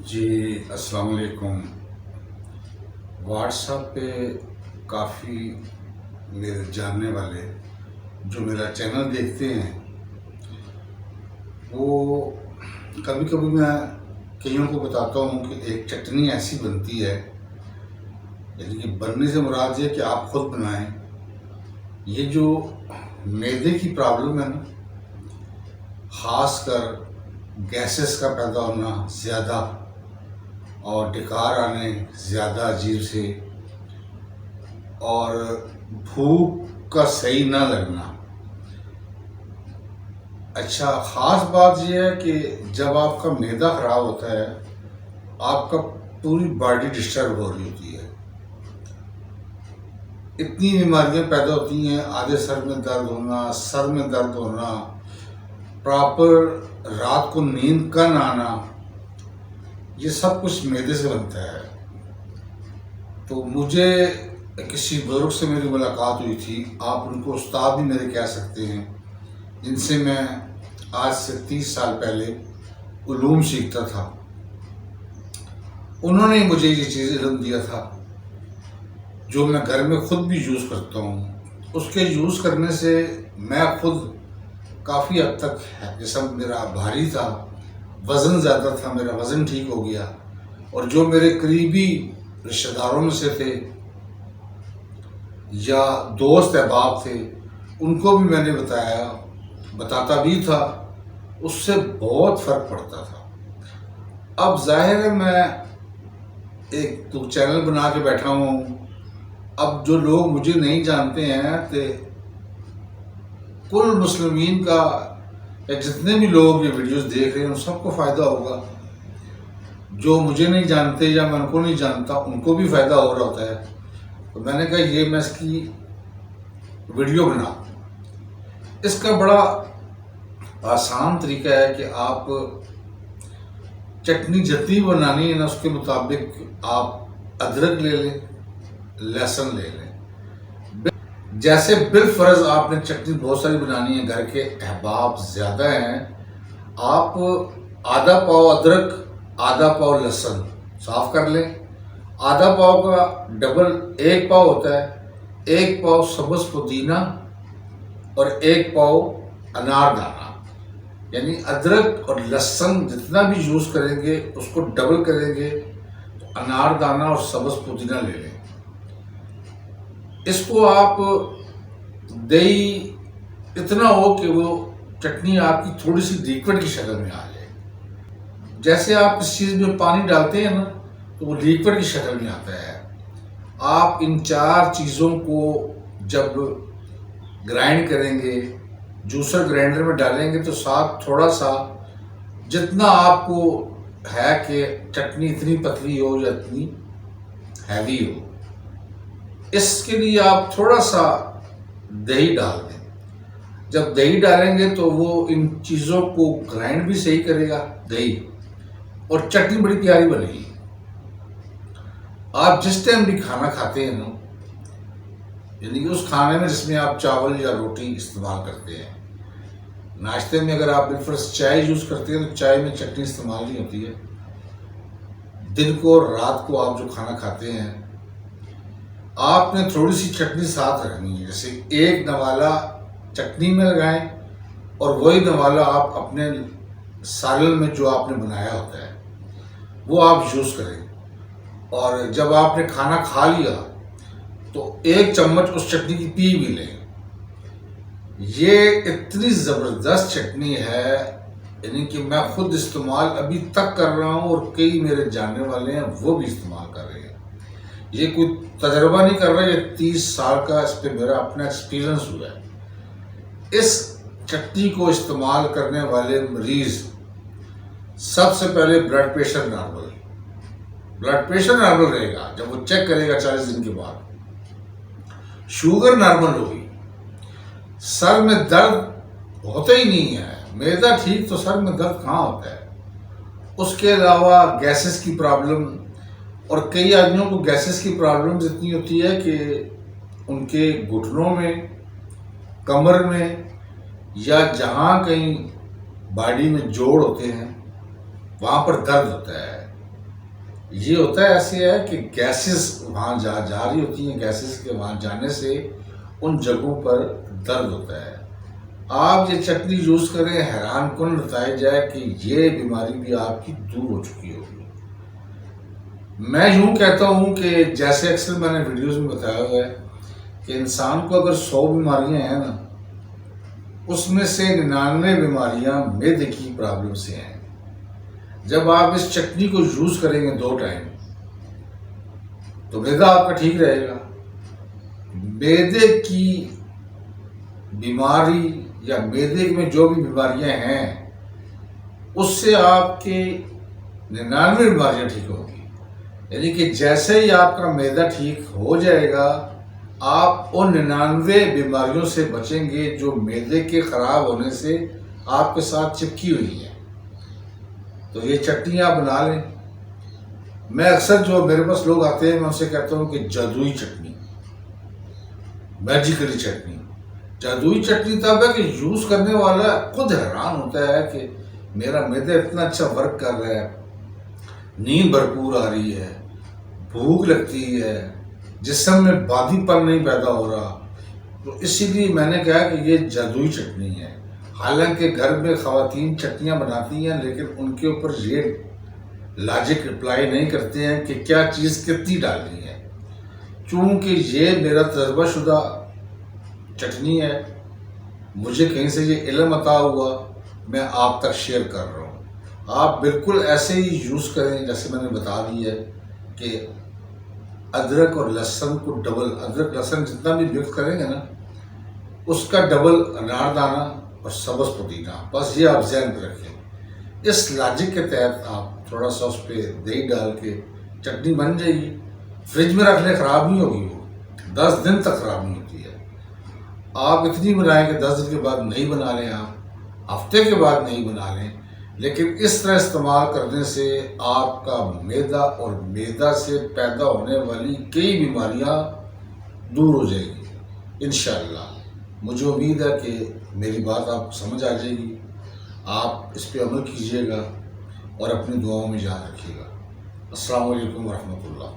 جی السلام علیکم۔ What's app پہ کافی میرے جاننے والے جو میرا چینل دیکھتے ہیں وہ کبھی کبھی میں کئیوں کو بتاتا ہوں کہ ایک چٹنی ایسی بنتی ہے، یعنی کہ بننے سے مراد یہ کہ آپ خود بنائیں۔ یہ جو معدے کی پرابلم ہے نا، خاص کر گیسز کا پیدا ہونا زیادہ اور ڈکار آنے زیادہ عجیب سے، اور بھوک کا صحیح نہ لگنا۔ اچھا، خاص بات یہ ہے کہ جب آپ کا معدہ خراب ہوتا ہے آپ کا پوری باڈی ڈسٹرب ہو رہی ہوتی ہے، اتنی بیماریاں پیدا ہوتی ہیں، آدھے سر میں درد ہونا، سر میں درد ہونا، پراپر رات کو نیند کا نہ آنا، یہ سب کچھ معدے سے بنتا ہے۔ تو مجھے کسی بزرگ سے میری ملاقات ہوئی تھی، آپ ان کو استاد بھی میرے کہہ سکتے ہیں، جن سے میں آج سے 30 سال پہلے علوم سیکھتا تھا۔ انہوں نے مجھے یہ چیز علم دیا تھا جو میں گھر میں خود بھی یوز کرتا ہوں۔ اس کے یوز کرنے سے میں خود کافی حد تک جسم میرا بھاری تھا، وزن زیادہ تھا، میرا وزن ٹھیک ہو گیا، اور جو میرے قریبی رشتہ داروں میں سے تھے یا دوست احباب تھے ان کو بھی میں نے بتاتا بھی تھا، اس سے بہت فرق پڑتا تھا۔ اب ظاہر ہے میں ایک تو چینل بنا کے بیٹھا ہوں، اب جو لوگ مجھے نہیں جانتے ہیں تو کل مسلمین کا یا جتنے بھی لوگ یہ ویڈیوز دیکھ رہے ہیں ان سب کو فائدہ ہوگا۔ جو مجھے نہیں جانتے یا میں ان کو نہیں جانتا ان کو بھی فائدہ ہو رہا ہوتا ہے۔ تو میں نے کہا یہ میں اس کی ویڈیو بنا۔ اس کا بڑا آسان طریقہ ہے کہ آپ چٹنی جتنی بنانی ہے نا اس کے مطابق آپ ادرک لے لیں، لہسن لے لیں۔ جیسے بالفرض آپ نے چٹنی بہت ساری بنانی ہے، گھر کے احباب زیادہ ہیں، آپ آدھا پاؤ ادرک، آدھا پاؤ لہسن صاف کر لیں۔ آدھا پاؤ کا ڈبل 1 پاؤ ہوتا ہے، 1 پاؤ سبز پودینہ اور 1 پاؤ انار دانہ، یعنی ادرک اور لہسن جتنا بھی یوز کریں گے اس کو ڈبل کریں گے تو انار دانہ اور سبز پودینہ لے لیں۔ اس کو آپ دہی اتنا ہو کہ وہ چٹنی آپ کی تھوڑی سی لیکوڈ کی شکل میں آ جائے۔ جیسے آپ اس چیز میں پانی ڈالتے ہیں نا تو وہ لیکوڈ کی شکل میں آتا ہے۔ آپ ان 4 چیزوں کو جب گرائنڈ کریں گے، جوسر گرائنڈر میں ڈالیں گے تو ساتھ تھوڑا سا جتنا آپ کو ہے کہ چٹنی اتنی پتلی ہو یا اتنی ہیوی ہو، اس کے لیے آپ تھوڑا سا دہی ڈال دیں۔ جب دہی ڈالیں گے تو وہ ان چیزوں کو گرائنڈ بھی صحیح کرے گا دہی، اور چٹنی بڑی پیاری بنے گی۔ آپ جس ٹائم بھی کھانا کھاتے ہیں نا، یعنی کہ اس کھانے میں جس میں آپ چاول یا روٹی استعمال کرتے ہیں، ناشتے میں اگر آپ بالفرض چائے یوز کرتے ہیں تو چائے میں چٹنی استعمال نہیں ہوتی ہے۔ دن کو اور رات کو آپ جو کھانا کھاتے ہیں آپ نے تھوڑی سی چٹنی ساتھ رکھنی ہے، جیسے 1 نوالا چٹنی میں لگائیں اور وہی نوالا آپ اپنے سالن میں جو آپ نے بنایا ہوتا ہے وہ آپ یوز کریں، اور جب آپ نے کھانا کھا لیا تو 1 چمچ اس چٹنی کی پی بھی لیں۔ یہ اتنی زبردست چٹنی ہے، یعنی کہ میں خود استعمال ابھی تک کر رہا ہوں اور کئی میرے جاننے والے ہیں وہ بھی استعمال کر رہے ہیں۔ یہ کوئی تجربہ نہیں کر رہا، یہ 30 سال کا اس پہ میرا اپنا ایکسپیرینس ہوا ہے۔ اس چٹنی کو استعمال کرنے والے مریض سب سے پہلے بلڈ پریشر نارمل رہے گا جب وہ چیک کرے گا 40 دن کے بعد، شوگر نارمل ہوگی، سر میں درد ہوتا ہی نہیں ہے، معدہ ٹھیک تو سر میں درد کہاں ہوتا ہے۔ اس کے علاوہ گیسز کی پرابلم، اور کئی آدمیوں کو گیسز کی پرابلم اتنی ہوتی ہے کہ ان کے گھٹنوں میں، کمر میں یا جہاں کہیں باڈی میں جوڑ ہوتے ہیں وہاں پر درد ہوتا ہے۔ یہ ہوتا ہے ایسے ہے کہ گیسز وہاں جا رہی ہوتی ہیں، گیسز کے وہاں جانے سے ان جگہوں پر درد ہوتا ہے۔ آپ یہ چٹنی یوز کریں، حیران کن نتائج ہے کہ یہ بیماری بھی آپ کی دور ہو چکی ہوگی۔ میں یوں کہتا ہوں کہ جیسے اکثر میں نے ویڈیوز میں بتایا ہوا ہے کہ انسان کو اگر 100 بیماریاں ہیں نا، اس میں سے 99 بیماریاں معدے کی پرابلم سے ہیں۔ جب آپ اس چٹنی کو یوز کریں گے 2 ٹائم تو معدہ آپ کا ٹھیک رہے گا۔ معدے کی بیماری یا معدے میں جو بھی بیماریاں ہیں اس سے آپ کے 99 بیماریاں ٹھیک ہوگی۔ یعنی کہ جیسے ہی آپ کا معدہ ٹھیک ہو جائے گا، آپ ان 99 بیماریوں سے بچیں گے جو معدے کے خراب ہونے سے آپ کے ساتھ چپکی ہوئی ہیں۔ تو یہ چٹنی آپ بنا لیں۔ میں اکثر جو میرے پاس لوگ آتے ہیں میں ان سے کہتا ہوں کہ جادوئی چٹنی، میجیکلی چٹنی۔ جادوئی چٹنی تب ہے کہ یوز کرنے والا خود حیران ہوتا ہے کہ میرا معدہ اتنا اچھا ورک کر رہا ہے، نیند بھرپور آ رہی ہے، بھوک لگتی ہے، جسم میں بادی پن نہیں پیدا ہو رہا۔ تو اسی لیے میں نے کہا کہ یہ جادوئی چٹنی ہے۔ حالانکہ گھر میں خواتین چٹنیاں بناتی ہیں لیکن ان کے اوپر یہ لاجک اپلائی نہیں کرتے ہیں کہ کیا چیز کتنی ڈالنی ہے۔ چونکہ یہ میرا تجربہ شدہ چٹنی ہے، مجھے کہیں سے یہ علم عطا ہوا، میں آپ تک شیئر کر رہا ہوں۔ آپ بالکل ایسے ہی یوز کریں جیسے میں نے بتا دی ہے کہ ادرک اور لہسن کو ڈبل، ادرک لہسن جتنا بھی مکس کریں گے نا اس کا ڈبل انار دانہ اور سبز پودینہ، بس یہ آپ ذہن میں رکھیں۔ اس لاجک کے تحت آپ تھوڑا سا اس پہ دہی ڈال کے چٹنی بن جائے گی، فریج میں رکھ لیں، خراب نہیں ہوگی، وہ 10 دن تک خراب نہیں ہوتی ہے۔ آپ اتنی بنائیں کہ 10 دن کے بعد نہیں بنا لیں، آپ ہفتے کے بعد نہیں بنا لیں، لیکن اس طرح استعمال کرنے سے آپ کا معدہ اور معدہ سے پیدا ہونے والی کئی بیماریاں دور ہو جائے گی انشاءاللہ۔ مجھے امید ہے کہ میری بات آپ کو سمجھ آ جائے گی، آپ اس پہ عمل کیجئے گا اور اپنی دعاؤں میں یاد رکھیے گا۔ السلام علیکم ورحمۃ اللہ۔